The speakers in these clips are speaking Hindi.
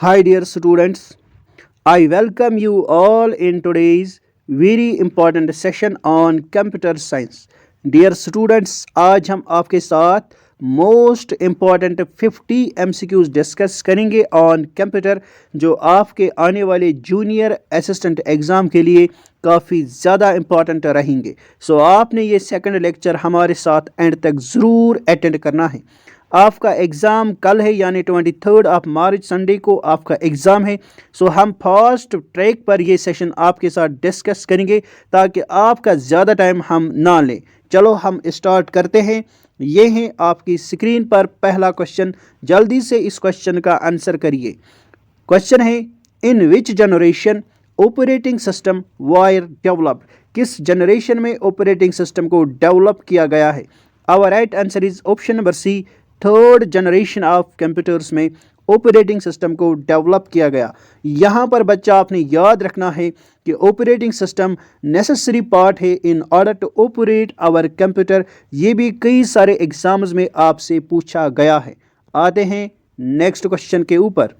Hi, dear students. I welcome you all in today's very important session on computer science. Dear students, आज हम आपके साथ मोस्ट इम्पॉर्टेंट 50 MCQs डिस्कस करेंगे ऑन कंप्यूटर, जो आपके आने वाले जूनियर असिस्टेंट एग्ज़ाम के लिए काफ़ी ज़्यादा इम्पॉर्टेंट रहेंगे। सो आपने ये सेकंड लेक्चर हमारे साथ एंड तक ज़रूर अटेंड करना है। आपका एग्ज़ाम कल है, यानी 23 ऑफ मार्च संडे को आपका एग्ज़ाम है। सो हम फास्ट ट्रैक पर ये सेशन आपके साथ डिस्कस करेंगे ताकि आपका ज़्यादा टाइम हम ना लें। चलो हम स्टार्ट करते हैं। ये है आपकी स्क्रीन पर पहला क्वेश्चन, जल्दी से इस क्वेश्चन का आंसर करिए। क्वेश्चन है, in which generation operating system were developed? किस जनरेशन में ऑपरेटिंग सिस्टम को डेवलप किया गया है? Our right answer is option number C, third generation of computers में ऑपरेटिंग सिस्टम को डेवलप किया गया। यहाँ पर बच्चा आपने याद रखना है कि ऑपरेटिंग सिस्टम नेसेसरी पार्ट है in order to operate our computer. ये भी कई सारे एग्जाम्स में आपसे पूछा गया है। आते हैं नेक्स्ट क्वेश्चन के ऊपर।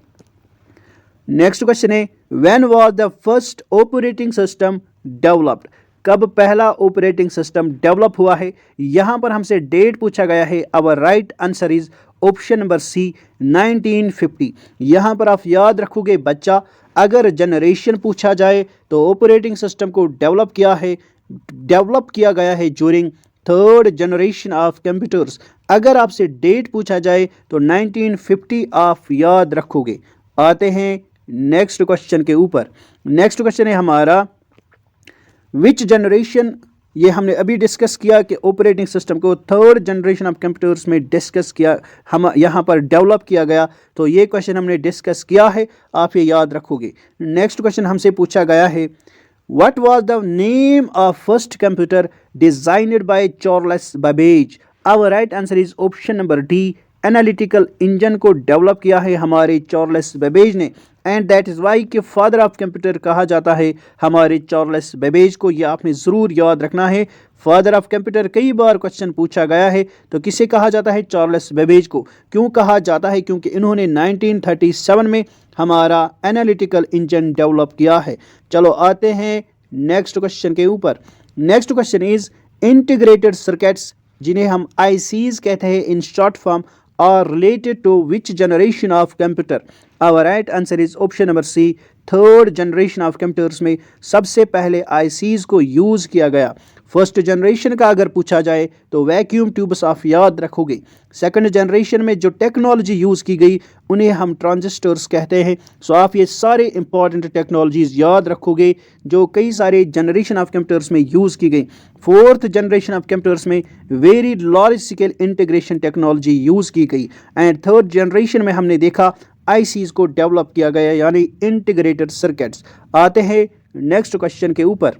नेक्स्ट क्वेश्चन है, when was the first operating system developed? कब पहला ऑपरेटिंग सिस्टम डेवलप हुआ है? यहाँ पर हमसे डेट पूछा गया है। Our right answer is option number C, 1950। यहाँ पर आप याद रखोगे बच्चा, अगर जनरेशन पूछा जाए तो ऑपरेटिंग सिस्टम को डेवलप किया गया है during third generation of computers. अगर आपसे डेट पूछा जाए तो 1950 आप याद रखोगे। आते हैं नेक्स्ट क्वेश्चन के ऊपर। नेक्स्ट क्वेश्चन है हमारा, विच जनरेशन? ये हमने अभी डिस्कस किया कि ऑपरेटिंग सिस्टम को थर्ड जनरेशन ऑफ कंप्यूटर्स में डिस्कस किया, हम यहाँ पर डेवलप किया गया। तो ये क्वेश्चन हमने डिस्कस किया है, आप ये याद रखोगे। नेक्स्ट क्वेश्चन हमसे पूछा गया है, what was the name of first computer designed by Charles Babbage? Our right answer is option number D, analytical engine को डेवलप किया है हमारे चार्ल्स बेबेज ने। एंड दैट इज़ वाई कि फादर ऑफ कंप्यूटर कहा जाता है हमारे चार्ल्स बेबेज को। यह आपने ज़रूर याद रखना है। फादर ऑफ कंप्यूटर कई बार क्वेश्चन पूछा गया है, तो किसे कहा जाता है? चार्ल्स बेबेज को। क्यों कहा जाता है? क्योंकि इन्होंने 1937 में हमारा एनालिटिकल इंजन डेवलप किया है। चलो आते हैं नेक्स्ट क्वेश्चन के ऊपर। Next question is, integrated circuits, जिन्हें हम ICs कहते हैं in short form, are related to which generation of computer? Our right answer is option number C, third generation of computers में सबसे पहले ICs को यूज़ किया गया। फर्स्ट जनरेशन का अगर पूछा जाए तो वैक्यूम ट्यूब्स आप याद रखोगे। सेकंड जनरेशन में जो टेक्नोलॉजी यूज़ की गई उन्हें हम ट्रांजिस्टर्स कहते हैं। सो आप ये सारे इंपॉर्टेंट टेक्नोलॉजीज़ याद रखोगे जो कई सारे जनरेशन ऑफ कंप्यूटर्स में यूज़ की गई। फोर्थ जनरेशन ऑफ कंप्यूटर्स में very large scale integration technology use की गई। एंड थर्ड जनरेशन में हमने देखा ICs को डेवलप किया गया, यानी इंटीग्रेटेड सर्किट्स। आते हैं नेक्स्ट क्वेश्चन के ऊपर।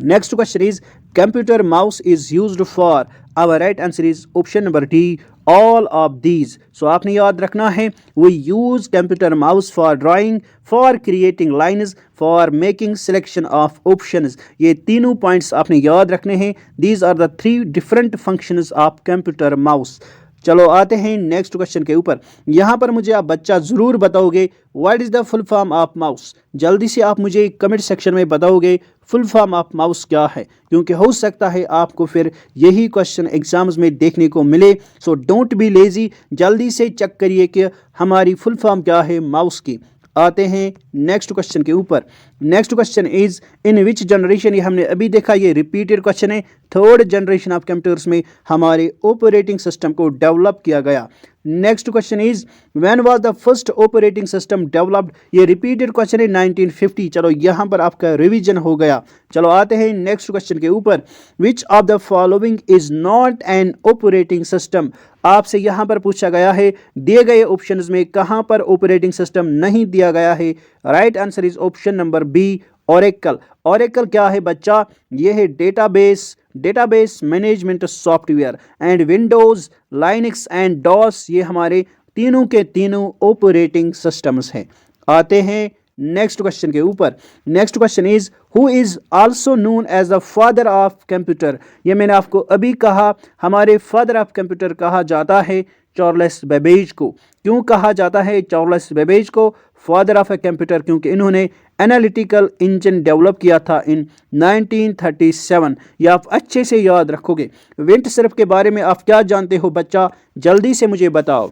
Next question is, computer mouse is used for? Our right answer is option number D, all of these. So आपने याद रखना है, we use computer mouse for drawing, for creating lines, for making selection of options. ये तीनों पॉइंट्स आपने याद रखने हैं। These are the 3 different functions of computer mouse. चलो आते हैं नेक्स्ट क्वेश्चन के ऊपर। यहाँ पर मुझे आप बच्चा ज़रूर बताओगे what is the full form of mouse. जल्दी से आप मुझे कमेंट सेक्शन में बताओगे फुल फॉर्म ऑफ माउस क्या है, क्योंकि हो सकता है आपको फिर यही क्वेश्चन एग्जाम्स में देखने को मिले। सो डोंट बी लेजी, जल्दी से चेक करिए कि हमारी फुल फॉर्म क्या है माउस की। आते हैं नेक्स्ट क्वेश्चन के ऊपर। Next question is, in which generation? ये हमने अभी देखा, ये रिपीटेड क्वेश्चन है। थर्ड जनरेशन ऑफ कंप्यूटर्स में हमारे ऑपरेटिंग सिस्टम को डेवलप किया गया। Next question is, when was the first operating system developed? ये रिपीटेड क्वेश्चन है, 1950। चलो यहाँ पर आपका रिवीजन हो गया। चलो आते हैं नेक्स्ट क्वेश्चन के ऊपर। Which of the following is not an operating system? आपसे यहाँ पर पूछा गया है, दिए गए ऑप्शंस में कहाँ पर ऑपरेटिंग सिस्टम नहीं दिया गया है? Right answer is option number B, Oracle. Oracle क्या है बच्चा? ये है database management software. And Windows, Linux and DOS, ये हमारे तीनों के तीनों ऑपरेटिंग सिस्टम्स हैं। आते हैं नेक्स्ट क्वेश्चन के ऊपर। Next question is, who is also known as the father of computer? ये मैंने आपको अभी कहा, हमारे फादर ऑफ कंप्यूटर कहा जाता है चार्ल्स बेबेज को? क्यों कहा जाता है चार्ल्स बेबेज को फादर ऑफ ए कंप्यूटर? क्योंकि इन्होंने एनालिटिकल इंजन डेवलप किया था इन 1937। ये आप अच्छे से याद रखोगे। विंड सर्फ के बारे में आप क्या जानते हो बच्चा? जल्दी से मुझे बताओ।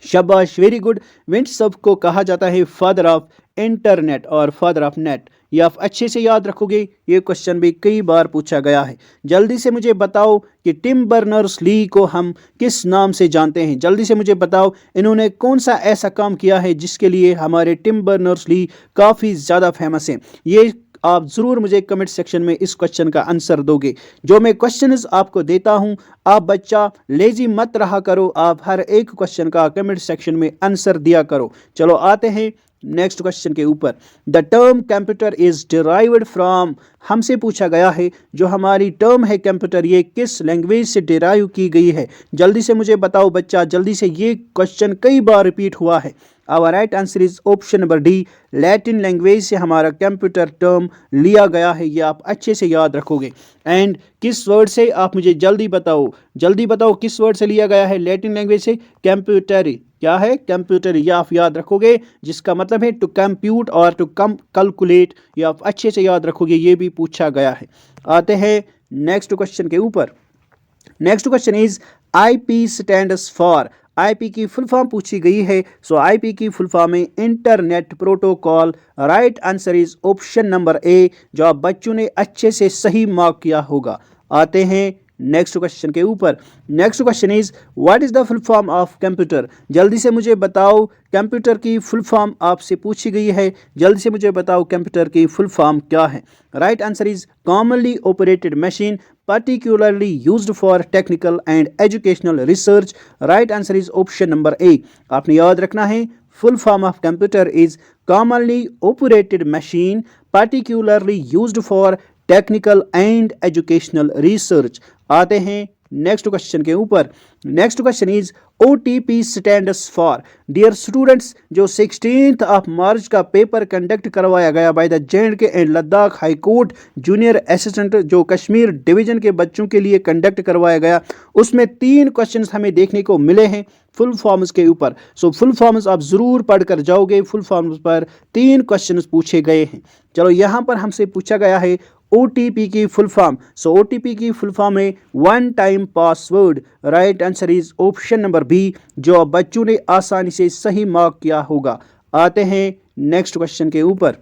शाबाश, वेरी गुड। विंड सर्फ को कहा जाता है फादर ऑफ इंटरनेट और फादर ऑफ नेट। ये आप अच्छे से याद रखोगे। ये क्वेश्चन भी कई बार पूछा गया है। जल्दी से मुझे बताओ कि टिम बर्नर्स ली को हम किस नाम से जानते हैं? जल्दी से मुझे बताओ, इन्होंने कौन सा ऐसा काम किया है जिसके लिए हमारे टिम बर्नर्स ली काफ़ी ज़्यादा फेमस हैं? ये आप ज़रूर मुझे कमेंट सेक्शन में इस क्वेश्चन का आंसर दोगे। जो मैं क्वेश्चंस आपको देता हूं, आप बच्चा लेजी मत रहा करो, आप हर एक क्वेश्चन का कमेंट सेक्शन में आंसर दिया करो। चलो आते हैं नेक्स्ट क्वेश्चन के ऊपर। The term computer is derived from, हमसे पूछा गया है जो हमारी टर्म है कंप्यूटर, ये किस लैंग्वेज से डिराइव की गई है? जल्दी से मुझे बताओ बच्चा, जल्दी से। ये क्वेश्चन कई बार रिपीट हुआ है। Our right answer is option number D, Latin language से हमारा कंप्यूटर टर्म लिया गया है। ये आप अच्छे से याद रखोगे। एंड किस वर्ड से, आप मुझे जल्दी बताओ, जल्दी बताओ किस वर्ड से लिया गया है? लैटिन लैंग्वेज से कंप्यूटर। क्या है? कंप्यूटर। ये आप याद रखोगे, जिसका मतलब है टू कंप्यूट और टू कैलकुलेट। ये आप अच्छे से याद रखोगे, ये भी पूछा गया है। आते हैं नेक्स्ट क्वेश्चन के ऊपर। Next question is IP stands for, IP की फुल फॉर्म पूछी गई है। सो आईपी की फुल फॉर्म है internet protocol. Right answer is option number A, जो आप बच्चों ने अच्छे से सही मार्क किया होगा। आते हैं नेक्स्ट क्वेश्चन के ऊपर। Next question is what is the full form of computer? जल्दी से मुझे बताओ, कंप्यूटर की फुल फॉर्म आपसे पूछी गई है। जल्दी से मुझे बताओ कंप्यूटर की फुल फॉर्म क्या है? Right answer is commonly operated machine particularly used for technical and educational research. Right answer is option number A. आपने याद रखना है, full form of computer is commonly operated machine particularly used for technical and educational research. आते हैं नेक्स्ट क्वेश्चन के ऊपर। Next question is OTP stands for, dear students, जो 16th ऑफ मार्च का पेपर कंडक्ट करवाया गया by the J&K and Ladakh high court junior assistant, जो कश्मीर डिवीजन के बच्चों के लिए कंडक्ट करवाया गया, उसमें 3 क्वेश्चंस हमें देखने को मिले हैं फुल फॉर्म्स के ऊपर। सो फुल फॉर्म्स आप ज़रूर पढ़कर जाओगे। फुल फॉर्म्स पर 3 क्वेश्चंस पूछे गए हैं। चलो यहाँ पर हमसे पूछा गया है OTP की फुल फॉर्म। सो OTP की फुल फॉर्म है one time password. Right answer is option number B, जो बच्चों ने आसानी से सही मार्क किया होगा। आते हैं नेक्स्ट क्वेश्चन के ऊपर।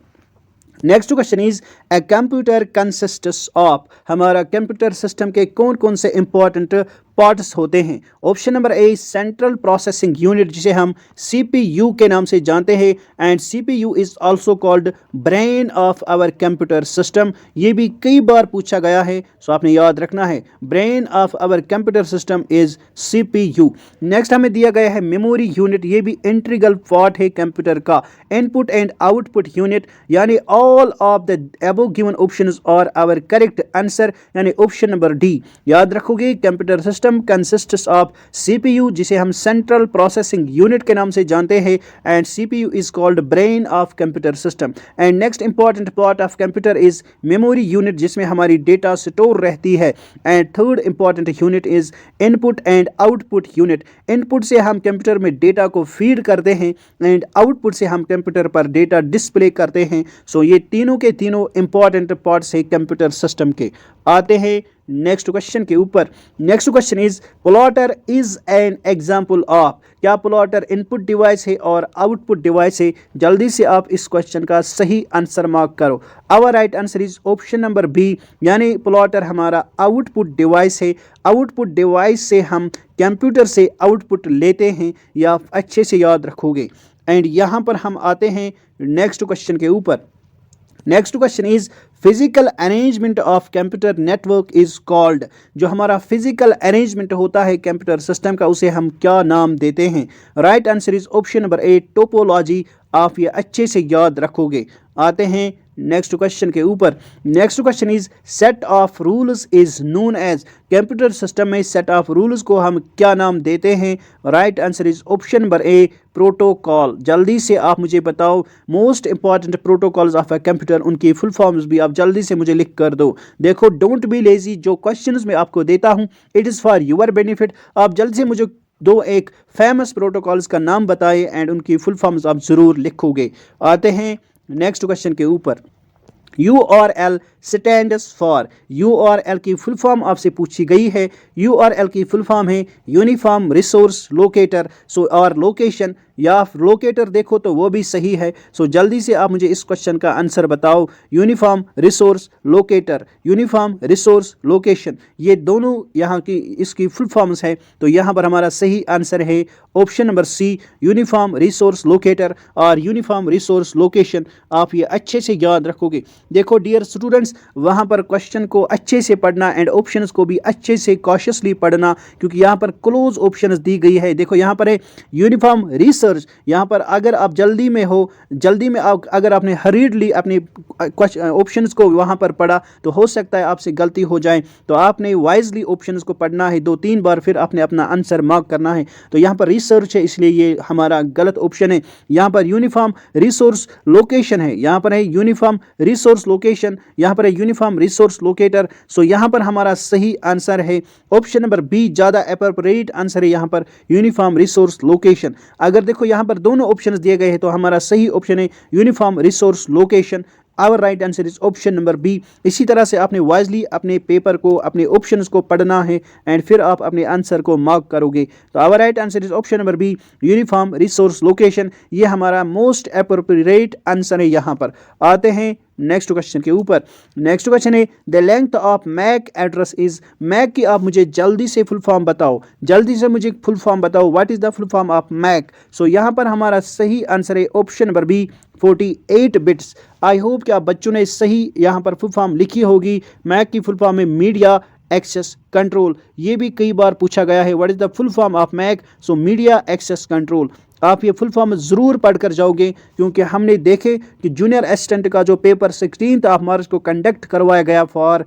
Next question is a computer consists of, हमारा कंप्यूटर सिस्टम के कौन कौन से इंपॉर्टेंट पार्ट्स होते हैं? Option number A central processing unit, जिसे हम CPU के नाम से जानते हैं, and CPU is also called brain of our computer system. ये भी कई बार पूछा गया है, सो आपने याद रखना है, brain of our computer system is CPU। Next हमें दिया गया है मेमोरी यूनिट, ये भी इंटीग्रल पार्ट है कंप्यूटर का। इनपुट एंड आउटपुट यूनिट, यानी all of the above given options are our correct answer, यानी ऑप्शन नंबर डी। याद रखोगे, computer system consists of CPU, जिसे हम सेंट्रल प्रोसेसिंग यूनिट के नाम से जानते हैं, and CPU is called brain of computer system. And next important part of computer is memory unit, जिसमें हमारी डेटा स्टोर रहती है। And third important unit is input and output unit. Input से हम कंप्यूटर में डेटा को फीड करते हैं, एंड आउटपुट से हम कंप्यूटर पर डेटा डिस्प्ले करते हैं। सो ये तीनों के तीनों इंपॉर्टेंट पार्ट्स है कंप्यूटर सिस्टम के। आते हैं नेक्स्ट क्वेश्चन के ऊपर। Next question is plotter is an example of, क्या प्लॉटर इनपुट डिवाइस है और आउटपुट डिवाइस है? जल्दी से आप इस क्वेश्चन का सही आंसर मार्क करो। Our right answer is option number B, यानी प्लॉटर हमारा आउटपुट डिवाइस है। आउटपुट डिवाइस से हम कंप्यूटर से आउटपुट लेते हैं, या आप अच्छे से याद रखोगे। एंड यहाँ पर हम आते हैं नेक्स्ट क्वेश्चन के ऊपर। Next question is physical arrangement of computer network is called, जो हमारा फिजिकल अरेंजमेंट होता है कंप्यूटर सिस्टम का, उसे हम क्या नाम देते हैं? Right answer is option number A topology. आप ये अच्छे से याद रखोगे। आते हैं नेक्स्ट क्वेश्चन के ऊपर। Next question is set of rules is known as, computer system में सेट ऑफ रूल्स को हम क्या नाम देते हैं? Right answer is option number A protocol. जल्दी से आप मुझे बताओ most important protocols of a computer, उनकी फुल फॉर्म्स भी आप जल्दी से मुझे लिख कर दो। देखो, डोंट बी लेजी, जो क्वेश्चंस मैं आपको देता हूं it is for your benefit. आप जल्दी से मुझे दो एक फेमस प्रोटोकॉल्स का नाम बताए एंड उनकी फुल फॉर्म्स आप ज़रूर लिखोगे। आते हैं नेक्स्ट क्वेश्चन के ऊपर। URL स्टैंड्स फॉर, URL की फुल फॉर्म आपसे पूछी गई है। URL की फुल फॉर्म है यूनिफॉर्म रिसोर्स लोकेटर। सो और लोकेशन या लोकेटर देखो तो वो भी सही है। सो जल्दी से आप मुझे इस क्वेश्चन का आंसर बताओ। Uniform resource locator, uniform resource location, ये दोनों यहाँ की इसकी फुल फॉर्म्स है। तो यहाँ पर हमारा सही आंसर है option number C, uniform resource locator और यूनिफॉर्म रिसोर्स लोकेशन। आप ये अच्छे से याद रखोगे। देखो डियर स्टूडेंट्स, वहाँ पर क्वेश्चन को अच्छे से पढ़ना एंड ऑप्शंस को भी अच्छे से कॉशियसली पढ़ना, क्योंकि यहाँ पर क्लोज ऑप्शंस दी गई है। देखो यहाँ पर है यूनिफॉर्म रिसर्च। यहाँ पर अगर आप जल्दी में हो, जल्दी में अगर आपने हरीडली अपने ऑप्शंस को वहाँ पर पढ़ा तो हो सकता है आपसे गलती हो जाए। तो आपने वाइजली ऑप्शंस को पढ़ना है 2-3 बार, फिर आपने अपना आंसर मार्क करना है। तो यहाँ पर रिसर्च है, इसलिए ये हमारा गलत ऑप्शन है। यहाँ पर यूनिफॉर्म रिसोर्स लोकेशन है, यहाँ पर है यूनिफॉर्म रिसोर्स लोकेशन, यहाँ पर है यूनिफॉर्म रिसोर्स लोकेटर। सो यहाँ पर हमारा सही आंसर है ऑप्शन नंबर बी, ज़्यादा एप्रोप्रिएट आंसर है यहाँ पर यूनिफॉर्म रिसोर्स लोकेशन। अगर देखो यहाँ पर दोनों ऑप्शंस दिए गए हैं तो हमारा सही ऑप्शन है uniform resource location. Our right answer is option number B. इसी तरह से आपने वाइजली अपने पेपर को, अपने ऑप्शंस को पढ़ना है एंड फिर आप अपने आंसर को मार्क करोगे। तो our right answer is option number B, uniform resource location. ये हमारा मोस्ट एप्रोप्रिएट आंसर है। यहाँ पर आते हैं नेक्स्ट क्वेश्चन के ऊपर। नेक्स्ट क्वेश्चन है the length of MAC address is. MAC की आप मुझे जल्दी से फुल फॉर्म बताओ, जल्दी से मुझे फुल फॉर्म बताओ। What is the full form of MAC? So यहाँ पर हमारा सही आंसर है option number B, 48 bits. I hope कि आप बच्चों ने सही यहाँ पर फुल फॉर्म लिखी होगी। मैक की फुल फॉर्म है मीडिया एक्सेस कंट्रोल। ये भी कई बार पूछा गया है, what is the full form of MAC? So media access control. आप ये फुल फॉर्म ज़रूर पढ़कर जाओगे, क्योंकि हमने देखे कि जूनियर असिस्टेंट का जो पेपर 16 मार्च को कंडक्ट करवाया गया फॉर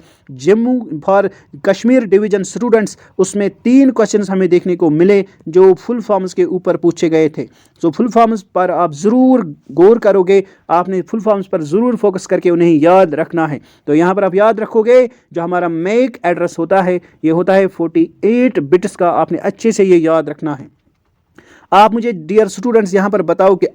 कश्मीर डिवीज़न स्टूडेंट्स, उसमें 3 क्वेश्चंस हमें देखने को मिले जो फुल फॉर्म्स के ऊपर पूछे गए थे। सो फुल फॉर्म्स पर आप ज़रूर गौर करोगे, आपने फुल फॉर्म्स पर ज़रूर फोकस करके उन्हें याद रखना है। तो यहाँ पर आप याद रखोगे जो हमारा मैक एड्रेस होता है ये होता है 48 बिट्स का। आपने अच्छे से ये याद रखना है। आप मुझे डियर स्टूडेंट्स यहाँ पर बताओ कि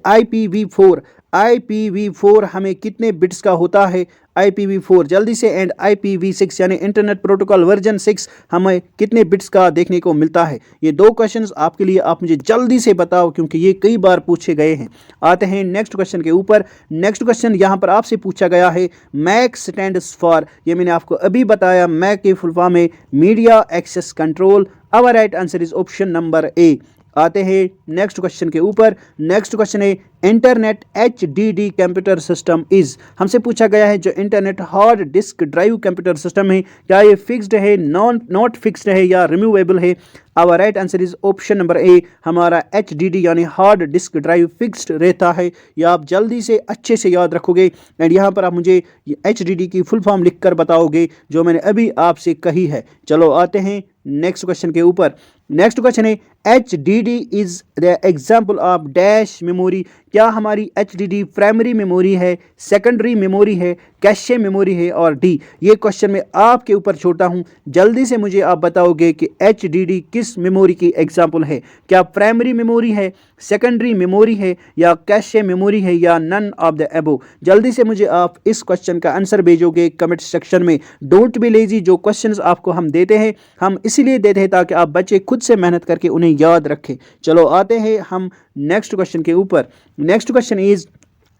IPv4 हमें कितने बिट्स का होता है? IPv4 जल्दी से। एंड IPv6 यानी इंटरनेट प्रोटोकॉल वर्जन 6 हमें कितने बिट्स का देखने को मिलता है? ये 2 क्वेश्चंस आपके लिए, आप मुझे जल्दी से बताओ, क्योंकि ये कई बार पूछे गए हैं। आते हैं नेक्स्ट क्वेश्चन के ऊपर। नेक्स्ट क्वेश्चन यहाँ पर आपसे पूछा गया है मैक स्टैंड्स फॉर। ये मैंने आपको अभी बताया, मैक की फुल फॉर्म है media access control. Our right answer is option number A. आते हैं नेक्स्ट क्वेश्चन के ऊपर। नेक्स्ट क्वेश्चन है internet HDD computer system is. हमसे पूछा गया है जो internet hard disk drive computer system है, क्या ये फिक्स्ड है, नॉट फिक्स्ड है या रिमूवेबल है? Our right answer is option number A, हमारा HDD यानी हार्ड डिस्क ड्राइव फिक्स्ड रहता है। या आप जल्दी से अच्छे से याद रखोगे एंड यहाँ पर आप मुझे HDD की फुल फॉर्म लिखकर बताओगे जो मैंने अभी आपसे कही है। चलो आते हैं नेक्स्ट क्वेश्चन के ऊपर। नेक्स्ट क्वेश्चन है HDD is the example of dash memory. क्या हमारी HDD प्राइमरी मेमोरी है, सेकेंडरी मेमोरी है, कैशे मेमोरी है और डी? ये क्वेश्चन मैं आपके ऊपर छोड़ता हूँ। जल्दी से मुझे आप बताओगे कि HDD किस मेमोरी की एग्जाम्पल है? क्या प्राइमरी मेमोरी है, सेकेंडरी मेमोरी है या कैशे मेमोरी है या नन ऑफ द अबव? जल्दी से मुझे आप इस क्वेश्चन का आंसर भेजोगे कमेंट सेक्शन में। Don't be lazy. जो क्वेश्चंस आपको हम देते हैं हम इसीलिए देते हैं ताकि आप बच्चे खुद से मेहनत करके उन्हें याद रखें। चलो आते हैं हम नेक्स्ट क्वेश्चन के ऊपर। Next question is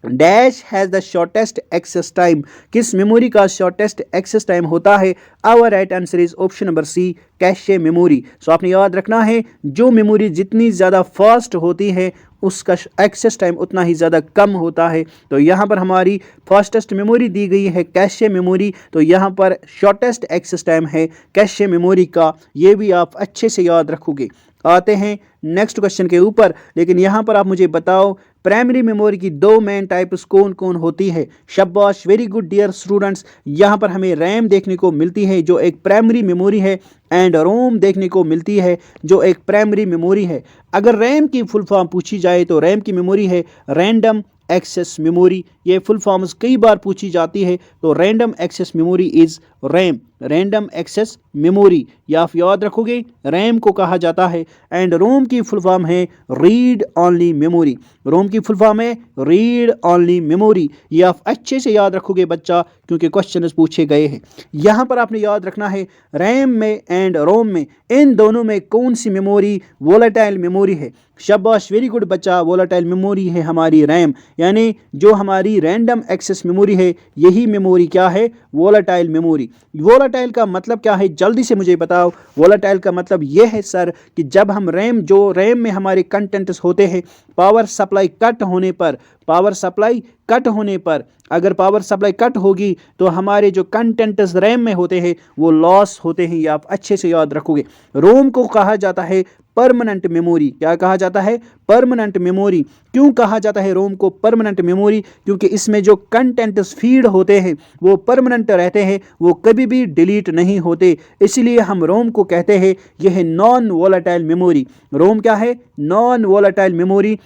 dash has the shortest access time. किस मेमोरी का शॉर्टेस्ट एक्सेस टाइम होता है? Our right answer is option number C, cache memory. So आपने याद रखना है जो मेमोरी जितनी ज़्यादा फास्ट होती है उसका एक्सेस टाइम उतना ही ज़्यादा कम होता है। तो यहाँ पर हमारी फास्टेस्ट मेमोरी दी गई है कैशे मेमोरी, तो यहाँ पर शॉर्टेस्ट एक्सेस टाइम है कैशे मेमोरी का। ये भी आप अच्छे से याद रखोगे। आते हैं नेक्स्ट क्वेश्चन के ऊपर। लेकिन यहाँ पर आप मुझे बताओ प्राइमरी मेमोरी की 2 मेन टाइप्स कौन कौन होती है? शाबाश, वेरी गुड डियर स्टूडेंट्स। यहाँ पर हमें रैम देखने को मिलती है जो एक प्राइमरी मेमोरी है एंड रोम देखने को मिलती है जो एक प्राइमरी मेमोरी है। अगर रैम की फुल फॉर्म पूछी जाए तो रैम की मेमोरी है रैंडम एक्सेस मेमोरी। ये फुल फॉर्म्स कई बार पूछी जाती है, तो random access memory is RAM. Random access memory, या आप याद रखोगे रैम को कहा जाता है। एंड रोम की फुल फॉर्म है रीड ओनली मेमोरी, रोम की फुल फॉर्म है रीड ओनली मेमोरी। ये आप अच्छे से याद रखोगे बच्चा, क्योंकि क्वेश्चन पूछे गए हैं। यहाँ पर आपने याद रखना है रैम में एंड रोम में, इन दोनों में कौन सी मेमोरी वोलेटाइल मेमोरी है। शाबाश, वेरी गुड बच्चा, वोलेटाइल मेमोरी है हमारी रैम, यानी जो हमारी रैंडम एक्सेस मेमोरी है यही मेमोरी क्या है, वोलेटाइल मेमोरी। वोलेटाइल का मतलब क्या है, जल्दी से मुझे बताओ। वोलेटाइल का मतलब यह है सर कि जब हम रैम में हमारे कंटेंट्स होते हैं, पावर सप्लाई कट होने पर, पावर सप्लाई कट होने पर, अगर पावर सप्लाई कट होगी तो हमारे जो कंटेंट्स रैम में होते हैं वो लॉस होते हैं। ये आप अच्छे से याद रखोगे। रोम को कहा जाता है परमानेंट मेमोरी। क्या कहा जाता है, परमानेंट मेमोरी। क्यों कहा जाता है रोम को परमानेंट मेमोरी, क्योंकि इसमें जो कंटेंट्स फीड होते हैं वो परमानेंट रहते हैं, वो कभी भी डिलीट नहीं होते। इसलिए हम रोम को कहते हैं यह नॉन वोलेटाइल मेमोरी। रोम क्या है, नॉन वोलेटाइल मेमोरी।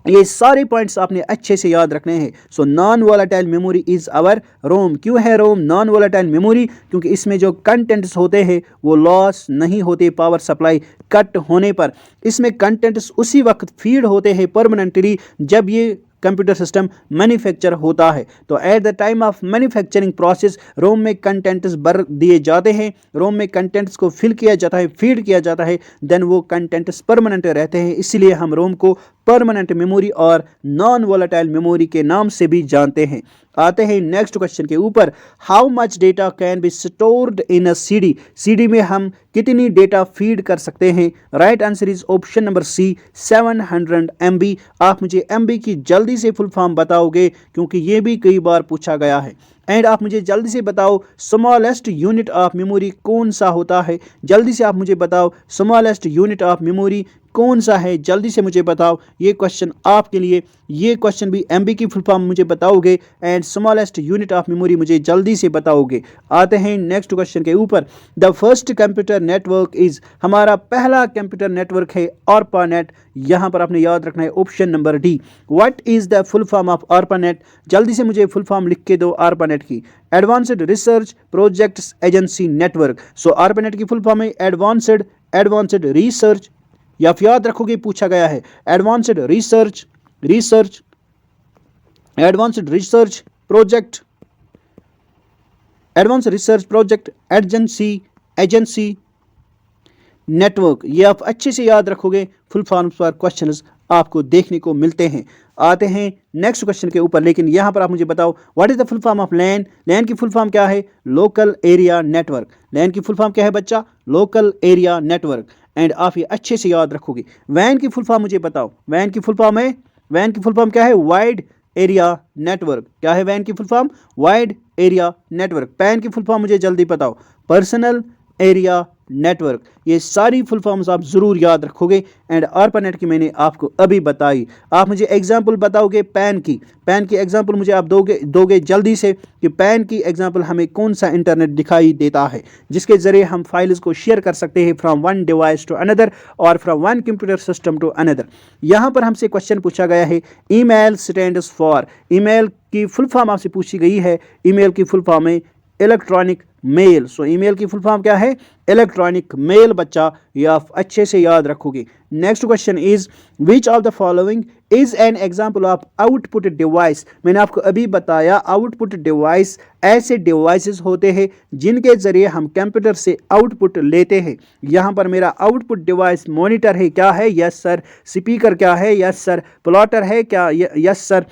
ये सारे पॉइंट्स आपने अच्छे से याद रखने हैं। So non volatile memory is our ROM. क्यों है रोम नॉन वोलेटाइल मेमोरी, क्योंकि इसमें जो कंटेंट्स होते हैं वो लॉस नहीं होते पावर सप्लाई कट होने पर। इसमें कंटेंट्स उसी वक्त फीड होते हैं परमानेंटली जब ये कंप्यूटर सिस्टम मैन्युफैक्चर होता है। तो at the time of manufacturing process ROM में कंटेंट्स भर दिए जाते हैं, रोम में कंटेंट्स को फिल किया जाता है, फीड किया जाता है, देन वो कंटेंट्स परमानेंट रहते हैं। इसलिए हम रोम को परमानेंट मेमोरी और नॉन वोलेटाइल मेमोरी के नाम से भी जानते हैं। आते हैं नेक्स्ट क्वेश्चन के ऊपर। How much data can be stored in a CD, CD में हम कितनी डेटा फीड कर सकते हैं। Right answer is option number C 700 MB। आप मुझे MB की जल्दी से फुल फॉर्म बताओगे, क्योंकि ये भी कई बार पूछा गया है। एंड आप मुझे जल्दी से बताओ स्मॉलेस्ट यूनिट ऑफ मेमोरी कौन सा होता है। जल्दी से आप मुझे बताओ स्मॉलेस्ट यूनिट ऑफ मेमोरी कौन सा है, जल्दी से मुझे बताओ। ये क्वेश्चन आपके लिए, ये क्वेश्चन भी MB की फुल फॉर्म मुझे बताओगे and smallest unit of memory मुझे जल्दी से बताओगे। आते हैं नेक्स्ट क्वेश्चन के ऊपर। The first computer network is, हमारा पहला कंप्यूटर नेटवर्क है ARPANET। यहाँ पर आपने याद रखना है option number D. What is the full form of ARPANET, जल्दी से मुझे फुल फॉर्म लिख के दो ARPANET की। Advanced research projects agency network. So ARPANET की फुल फॉर्म है एडवांस्ड रिसर्च, या फिर याद रखोगे पूछा गया है advanced research project agency network. ये आप अच्छे से याद रखोगे, फुल फॉर्म्स पर क्वेश्चंस आपको देखने को मिलते हैं। आते हैं नेक्स्ट क्वेश्चन के ऊपर, लेकिन यहां पर आप मुझे बताओ what is the full form of LAN. LAN की फुल फॉर्म क्या है, लोकल एरिया नेटवर्क। लैन की फुल फॉर्म क्या है बच्चा, लोकल एरिया नेटवर्क। एंड आप ये अच्छे से याद रखोगे। वैन की फुल फॉर्म मुझे बताओ, वैन की फुल फॉर्म क्या है, वाइड एरिया नेटवर्क। क्या है वैन की full form, wide area network. Pan की फुल फॉर्म मुझे जल्दी बताओ, पर्सनल एरिया नेटवर्क। ये सारी फुल फॉर्म्स आप जरूर याद रखोगे। एंड ARPANET की मैंने आपको अभी बताई। आप मुझे एग्जांपल बताओगे पैन की एग्जांपल मुझे आप दोगे जल्दी से कि पैन की एग्जांपल हमें कौन सा इंटरनेट दिखाई देता है जिसके जरिए हम फाइल्स को शेयर कर सकते हैं from one device to another और from one computer system to another. यहाँ पर हमसे क्वेश्चन पूछा गया है ईमेल स्टैंड्स फॉर। ईमेल की फुल फॉर्म आपसे पूछी गई है, ईमेल की फुल फॉर्म है इलेक्ट्रॉनिक मेल। सो ईमेल की फुल फॉर्म क्या है, इलेक्ट्रॉनिक मेल। बच्चा ये आप अच्छे से याद रखोगे। Next question is which of the following is an example of output device. मैंने आपको अभी बताया आउटपुट डिवाइस ऐसे डिवाइसेस होते हैं जिनके जरिए हम कंप्यूटर से आउटपुट लेते हैं। यहाँ पर मेरा आउटपुट डिवाइस मॉनिटर है, क्या है, यस सर। स्पीकर क्या है, यस सर। प्लॉटर है क्या, यस सर।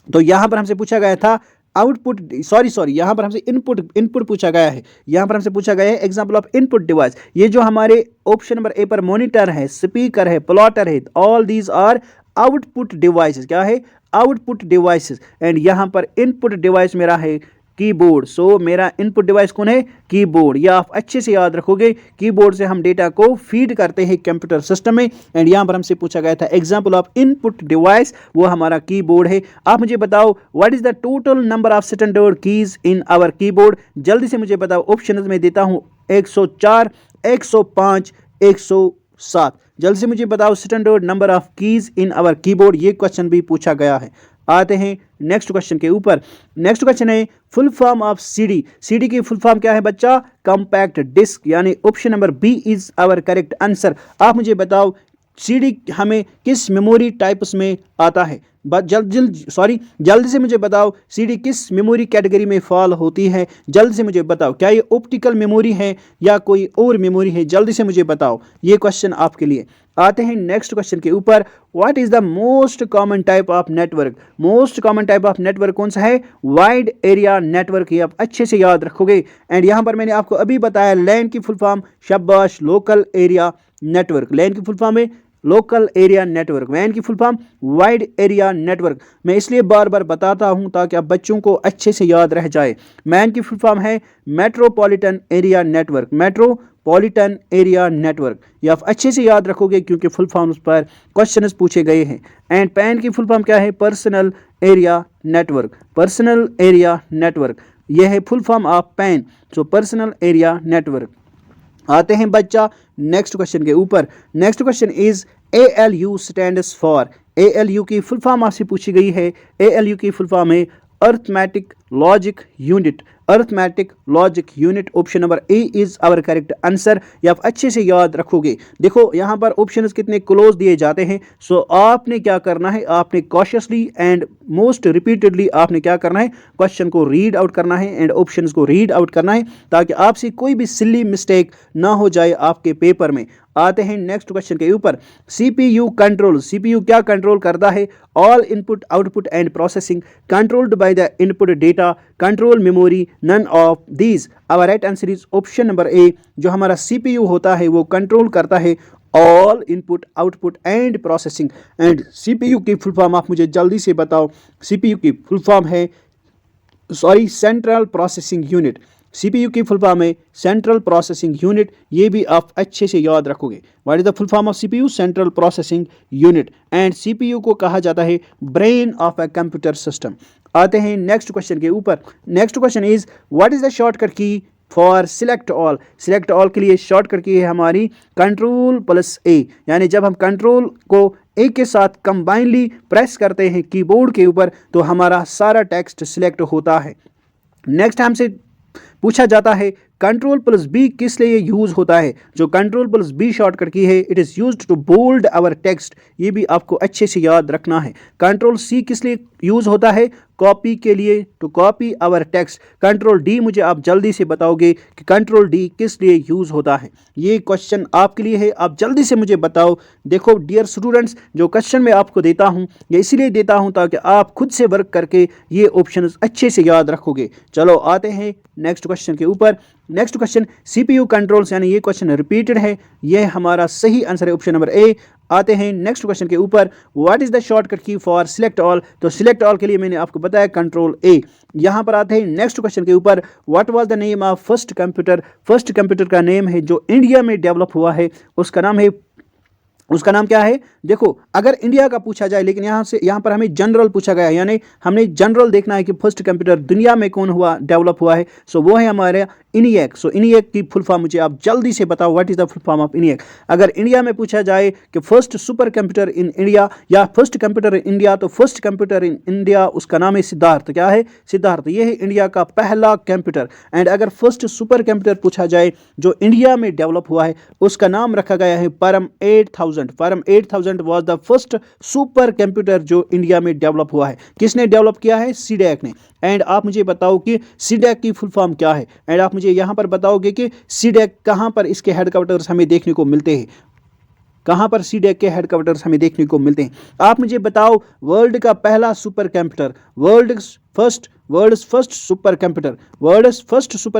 तो यहाँ पर हमसे पूछा गया था आउटपुट, सॉरी यहाँ पर हमसे इनपुट पूछा गया है। यहाँ पर हमसे पूछा गया है एग्जांपल ऑफ इनपुट डिवाइस। ये जो हमारे ऑप्शन नंबर ए पर मॉनिटर है, स्पीकर है, प्लॉटर है, all these are output devices. क्या है, आउटपुट डिवाइसेस। एंड यहाँ पर इनपुट डिवाइस मेरा है कीबोर्ड। सो मेरा इनपुट डिवाइस कौन है, कीबोर्ड। या आप अच्छे से याद रखोगे, कीबोर्ड से हम डेटा को फीड करते हैं कंप्यूटर सिस्टम में। एंड यहाँ पर हमसे पूछा गया था एग्जांपल ऑफ इनपुट डिवाइस, वो हमारा कीबोर्ड है। आप मुझे बताओ what is the total number of standard keys in our keyboard. जल्दी से मुझे बताओ, ऑप्शन में देता हूँ 104, 105, 107। जल्दी से मुझे बताओ standard number of keys in our keyboard. ये क्वेश्चन भी पूछा गया है। आते हैं नेक्स्ट क्वेश्चन के ऊपर। नेक्स्ट क्वेश्चन है full form of CD. CD की फुल फॉर्म क्या है बच्चा? कॉम्पैक्ट डिस्क, यानी option number B is our correct answer. आप मुझे बताओ सीडी हमें किस मेमोरी टाइप्स में आता है? जल्दी से मुझे बताओ सीडी किस मेमोरी कैटेगरी में फॉल होती है? जल्दी से मुझे बताओ, क्या ये ऑप्टिकल मेमोरी है या कोई और मेमोरी है? जल्दी से मुझे बताओ, ये क्वेश्चन आपके लिए। आते हैं नेक्स्ट क्वेश्चन के ऊपर। What is the most common type of network? Most common type of network कौन सा है? Wide area network. ये आप अच्छे से याद रखोगे। एंड यहाँ पर मैंने आपको अभी बताया लैन की फुल फॉर्म, शाबाश, लोकल एरिया नेटवर्क। लैन की फुल फॉर्म है लोकल एरिया नेटवर्क, वैन की full form wide area network. मैं इसलिए बार बार बताता हूं ताकि आप बच्चों को अच्छे से याद रह जाए। मैन की फुल फॉर्म है metropolitan area network, metropolitan area network. ये आप अच्छे से याद रखोगे क्योंकि फुल फॉर्म्स पर क्वेश्चंस पूछे गए हैं। एंड पैन की फुल फॉर्म क्या है? Personal area network, personal area network. यह है full form of PAN, so personal area network. आते हैं बच्चा नेक्स्ट क्वेश्चन के ऊपर। Next question is ALU stands for. ALU की फुल फॉर्म आपसे पूछी गई है। ALU की फुल फॉर्म है arithmetic logic unit, arithmetic logic unit. Option number A is our correct answer. ये आप अच्छे से याद रखोगे। देखो यहाँ पर ऑप्शंस कितने क्लोज दिए जाते हैं। सो आपने क्या करना है? आपने कॉशियसली एंड मोस्ट रिपीटेडली आपने क्या करना है? क्वेश्चन को रीड आउट करना है एंड ऑप्शंस को रीड आउट करना है ताकि आपसे कोई भी सिली मिस्टेक ना हो जाए आपके पेपर में। आते हैं नेक्स्ट क्वेश्चन के ऊपर। CPU कंट्रोल, CPU क्या कंट्रोल करता है? All input output and processing controlled by the input data, control memory, none of these. Our right answer is option number A. जो हमारा CPU होता है वो कंट्रोल करता है all input output and processing. And CPU की फुल फॉर्म आप मुझे जल्दी से बताओ। CPU की फुल फॉर्म है सेंट्रल प्रोसेसिंग यूनिट। CPU की फुल फॉर्म है सेंट्रल प्रोसेसिंग यूनिट। ये भी आप अच्छे से याद रखोगे। What is the full form of CPU? Central processing unit. And CPU को कहा जाता है brain of a computer system. आते हैं नेक्स्ट क्वेश्चन के ऊपर। Next question is what is the shortcut key for select all? Select all के लिए शॉर्टकट की है हमारी Ctrl+A, यानी जब हम कंट्रोल को ए के साथ कंबाइनली प्रेस करते हैं कीबोर्ड के ऊपर तो हमारा सारा टेक्स्ट सिलेक्ट होता है। नेक्स्ट हमसे पूछा जाता है Ctrl+B किस लिए यूज होता है? जो Ctrl+B शॉर्टकट की है it is used to bold our text. ये भी आपको अच्छे से याद रखना है। Ctrl+C किस लिए यूज होता है? कॉपी के लिए, to copy our text. Ctrl+D मुझे आप जल्दी से बताओगे कि Ctrl+D किस लिए यूज होता है? ये क्वेश्चन आपके लिए है, आप जल्दी से मुझे बताओ। देखो डियर स्टूडेंट्स, जो क्वेश्चन मैं आपको देता हूँ ये इसलिए देता हूँ ताकि आप खुद से वर्क करके ये ऑप्शन अच्छे से याद रखोगे। चलो आते हैं नेक्स्ट क्वेश्चन के ऊपर। नेक्स्ट क्वेश्चन CPU कंट्रोल्स, यानी ये क्वेश्चन रिपीटेड है, ये हमारा सही आंसर है ऑप्शन नंबर ए। आते हैं नेक्स्ट क्वेश्चन के ऊपर। What is the shortcut key for select all? तो सिलेक्ट ऑल के लिए मैंने आपको बताया Ctrl+A। यहाँ पर आते हैं नेक्स्ट क्वेश्चन के ऊपर। What was the name of first computer? First computer का नेम है जो इंडिया में डेवलप हुआ है उसका नाम क्या है? देखो अगर इंडिया का पूछा जाए, लेकिन यहाँ पर हमें जनरल पूछा गया है, यानी हमने जनरल देखना है कि फर्स्ट कंप्यूटर दुनिया में कौन डेवलप हुआ है। सो वो है हमारे ENIAC। सो ENIAC की फुल फॉर्म मुझे आप जल्दी से बताओ। What is the full form of ENIAC? अगर इंडिया में पूछा जाए कि first super computer in India या फर्स्ट कंप्यूटर इन इंडिया, तो फर्स्ट कंप्यूटर इन इंडिया उसका नाम है सिद्धार्थ। क्या है? सिद्धार्थ। ये है इंडिया का पहला कंप्यूटर। एंड अगर फर्स्ट सुपर कंप्यूटर पूछा जाए जो इंडिया में डेवलप हुआ है उसका नाम रखा गया है परम 8000। परम 8000 was the first super computer जो इंडिया में डेवलप हुआ है। किसने डेवलप किया है? CDAC ने। एंड आप मुझे बताओ कि CDAC की फुल फॉर्म क्या है? एंड आप मुझे यहाँ पर बताओगे कि CDAC कहाँ पर इसके हेडक्वार्टर्स हमें देखने को मिलते हैं। कहाँ पर CDAC के हेडक्वार्टर्स हमें देखने को मिलते हैं? आप मुझे बताओ वर्ल्ड का पहला super computer, world's first super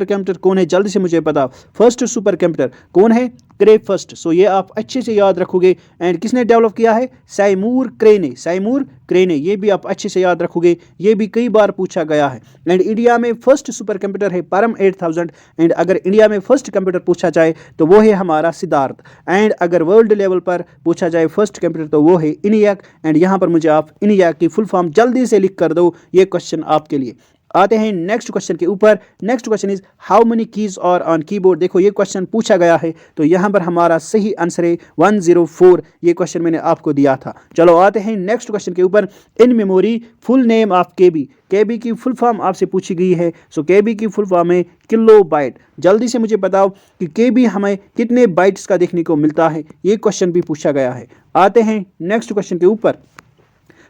computer कौन है? जल्दी से मुझे बताओ। फर्स्ट सुपर कंप्यूटर कौन है? क्रे फर्स्ट। सो ये आप अच्छे से याद रखोगे। एंड किसने डेवलप किया है? साइमूर क्रे ने। ये भी आप अच्छे से याद रखोगे, ये भी कई बार पूछा गया है। एंड इंडिया में फर्स्ट सुपर कंप्यूटर है परम 8000। एंड अगर इंडिया में फर्स्ट कंप्यूटर पूछा जाए तो वो है हमारा सिद्धार्थ। एंड अगर वर्ल्ड लेवल पर पूछा जाए फर्स्ट कंप्यूटर तो वो है ENIAC। एंड यहाँ पर मुझे आप ENIAC की फुल फॉर्म जल्दी से लिख कर दो, ये क्वेश्चन आपके लिए। आते हैं नेक्स्ट क्वेश्चन के ऊपर। Next question is how many keys are on keyboard. देखो ये क्वेश्चन पूछा गया है तो यहाँ पर हमारा सही आंसर है 104। ये क्वेश्चन मैंने आपको दिया था। चलो आते हैं नेक्स्ट क्वेश्चन के ऊपर। In memory full name of KB. KB की फुल फॉर्म आपसे पूछी गई है। सो केबी की फुल फॉर्म है किलो बाइट। जल्दी से मुझे बताओ कि केबी हमें कितने बाइट्स का देखने को मिलता है। ये क्वेश्चन भी पूछा गया है। आते हैं नेक्स्ट क्वेश्चन के ऊपर।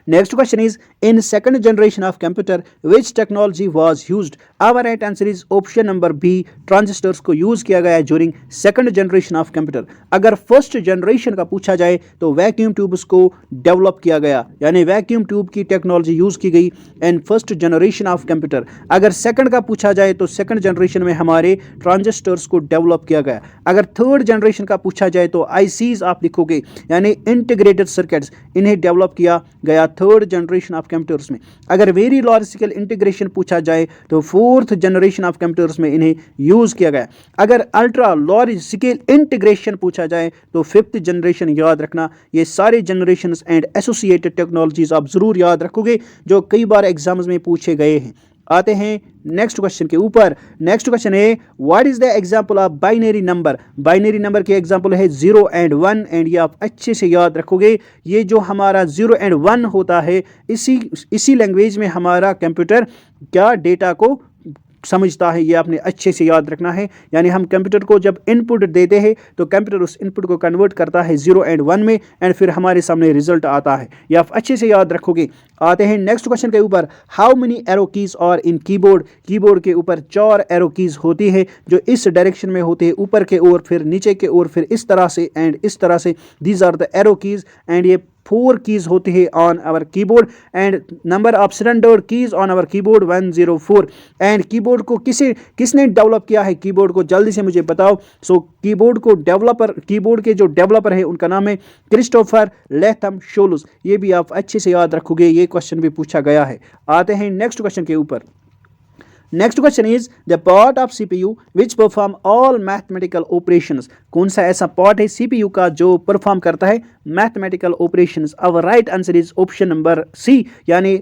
Next question is in second generation of computer which technology was used। Our right answer is option number B transistors को यूज किया गया during second generation of computer। अगर फर्स्ट जनरेशन का पूछा जाए तो वैक्यूम ट्यूब्स को डेवलप किया गया, यानी वैक्यूम ट्यूब की टेक्नोलॉजी यूज की गई in first generation of computer. अगर सेकंड का पूछा जाए तो सेकंड जनरेशन में हमारे ट्रांजिस्टर्स को डेवलप किया गया। अगर थर्ड जनरेशन का पूछा जाए तो आईसीज आप लिखोगे, यानी इंटीग्रेटेड सर्किट्स, इन्हें डेवलप किया गया थर्ड जनरेशन ऑफ कंप्यूटर्स में। अगर वेरी लार्ज स्केल इंटीग्रेशन पूछा जाए तो फोर्थ जनरेशन ऑफ कंप्यूटर्स में इन्हें यूज किया गया। अगर अल्ट्रा लार्ज स्केल इंटीग्रेशन पूछा जाए तो फिफ्थ जनरेशन याद रखना। ये सारे जनरेशंस एंड एसोसिएटेड टेक्नोलॉजीज आप जरूर याद रखोगे जो कई बार एग्जाम्स में पूछे गए हैं। आते हैं नेक्स्ट क्वेश्चन के ऊपर। नेक्स्ट क्वेश्चन है what is the example of binary number. Binary number के एग्जांपल है 0 and 1 एंड ये आप अच्छे से याद रखोगे। ये जो हमारा 0 and 1 होता है, इसी लैंग्वेज में हमारा कंप्यूटर क्या डेटा को समझता है, ये आपने अच्छे से याद रखना है। यानी हम कंप्यूटर को जब इनपुट देते हैं तो कंप्यूटर उस इनपुट को कन्वर्ट करता है 0 and 1 में एंड फिर हमारे सामने रिजल्ट आता है। ये आप अच्छे से याद रखोगे। आते हैं नेक्स्ट क्वेश्चन के ऊपर। How many arrow keys are in keyboard. Keyboard के ऊपर 4 एरो कीज होती है जो इस डायरेक्शन में होते हैं, ऊपर के ओर, फिर नीचे के ओर, फिर इस तरह से एंड इस तरह से। These are the arrow keys and ये 4 कीज होती है on our keyboard and number of standard keys on our keyboard 104। And keyboard को किसने डेवलप किया है कीबोर्ड को, जल्दी से मुझे बताओ। सो कीबोर्ड के जो डेवलपर है उनका नाम है क्रिस्टोफर लेथम शोलुस। ये भी आप अच्छे से याद रखोगे, ये क्वेश्चन भी पूछा गया है। आते हैं नेक्स्ट क्वेश्चन के ऊपर। Next question is the part of CPU which perform all mathematical operations. कौन सा ऐसा पार्ट है सीपीयू का जो परफॉर्म करता है mathematical operations. Our right answer is option number C, यानी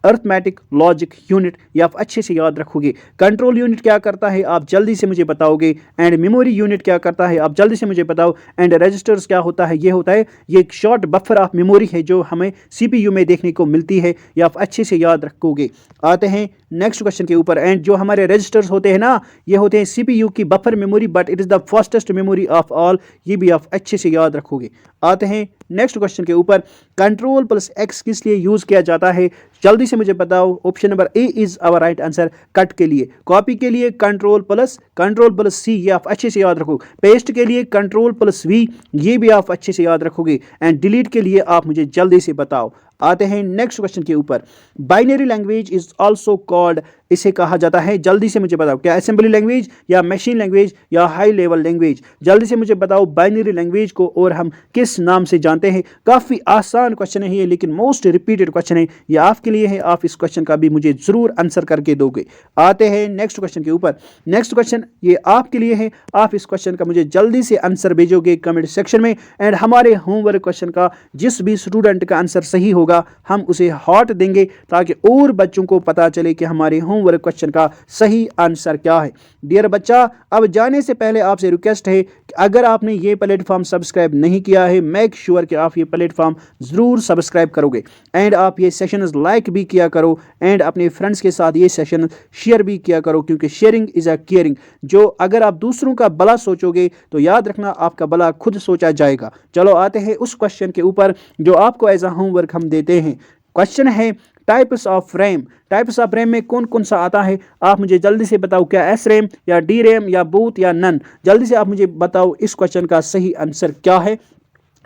अर्थमेटिक लॉजिक यूनिट। ये आप अच्छे से याद रखोगे। कंट्रोल यूनिट क्या करता है आप जल्दी से मुझे बताओगे। एंड मेमोरी यूनिट क्या करता है आप जल्दी से मुझे बताओ। एंड रजिस्टर्स क्या होता है, ये होता है ये एक शॉर्ट बफर ऑफ मेमोरी है जो हमें सीपीयू में देखने को मिलती है। ये आप अच्छे से याद रखोगे। आते हैं नेक्स्ट क्वेश्चन के ऊपर। एंड जो हमारे रजिस्टर्स होते हैं ना, ये होते हैं सीपीयू की buffer memory, but it is the fastest memory of all. ये भी आप अच्छे से याद रखोगे। आते हैं नेक्स्ट क्वेश्चन के ऊपर। कंट्रोल प्लस एक्स किस लिए यूज किया जाता है, जल्दी से मुझे बताओ। Option number A is our right answer. Cut के लिए, कॉपी के लिए कंट्रोल प्लस सी, ये आप अच्छे से याद रखो। पेस्ट के लिए कंट्रोल प्लस वी, ये भी आप अच्छे से याद रखोगे। एंड डिलीट के लिए आप मुझे जल्दी से बताओ। आते हैं नेक्स्ट क्वेश्चन के ऊपर। Binary language is also called, इसे कहा जाता है, जल्दी से मुझे बताओ, क्या असेंबली लैंग्वेज या मशीन लैंग्वेज या हाई लेवल लैंग्वेज। जल्दी से मुझे बताओ बाइनरी लैंग्वेज को और हम किस नाम से जानते हैं। काफ़ी आसान क्वेश्चन है ये, लेकिन मोस्ट रिपीटेड क्वेश्चन है। ये आपके लिए है, आप इस क्वेश्चन का भी मुझे जरूर आंसर करके दोगे। आते हैं नेक्स्ट क्वेश्चन के ऊपर। नेक्स्ट क्वेश्चन ये आपके लिए है, आप इस क्वेश्चन का मुझे जल्दी से आंसर भेजोगे कमेंट सेक्शन में। एंड हमारे होमवर्क क्वेश्चन का जिस भी स्टूडेंट का आंसर सही होगा हम उसे हार्ट देंगे ताकि और बच्चों को पता चले कि हमारे होमवर्क क्वेश्चन का सही आंसर क्या है। डियर बच्चा, अब जाने से पहले आपसे रिक्वेस्ट है कि अगर आपने ये प्लेटफॉर्म सब्सक्राइब नहीं किया है, मेक श्योर कि आप ये प्लेटफॉर्म जरूर सब्सक्राइब करोगे। एंड आप ये सेशंस लाइक भी किया करो एंड अपने फ्रेंड्स के साथ ये सेशन शेयर भी किया करो, क्योंकि शेयरिंग इज अ केयरिंग। जो अगर आप दूसरों का भला सोचोगे तो याद रखना आपका भला खुद सोचा जाएगा। चलो आते हैं उस क्वेश्चन के ऊपर जो आपको एज अ होमवर्क हम देते हैं। क्वेश्चन है types of RAM. Types of RAM में कौन कौन सा आता है आप मुझे जल्दी से बताओ। क्या एस रैम या डी रैम या बोथ या नन। जल्दी से आप मुझे बताओ इस क्वेश्चन का सही आंसर क्या है।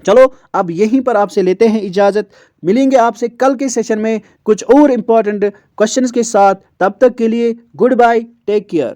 चलो अब यहीं पर आपसे लेते हैं इजाज़त। मिलेंगे आपसे कल के सेशन में कुछ और इंपॉर्टेंट क्वेश्चंस के साथ। तब तक के लिए गुड बाय, टेक केयर।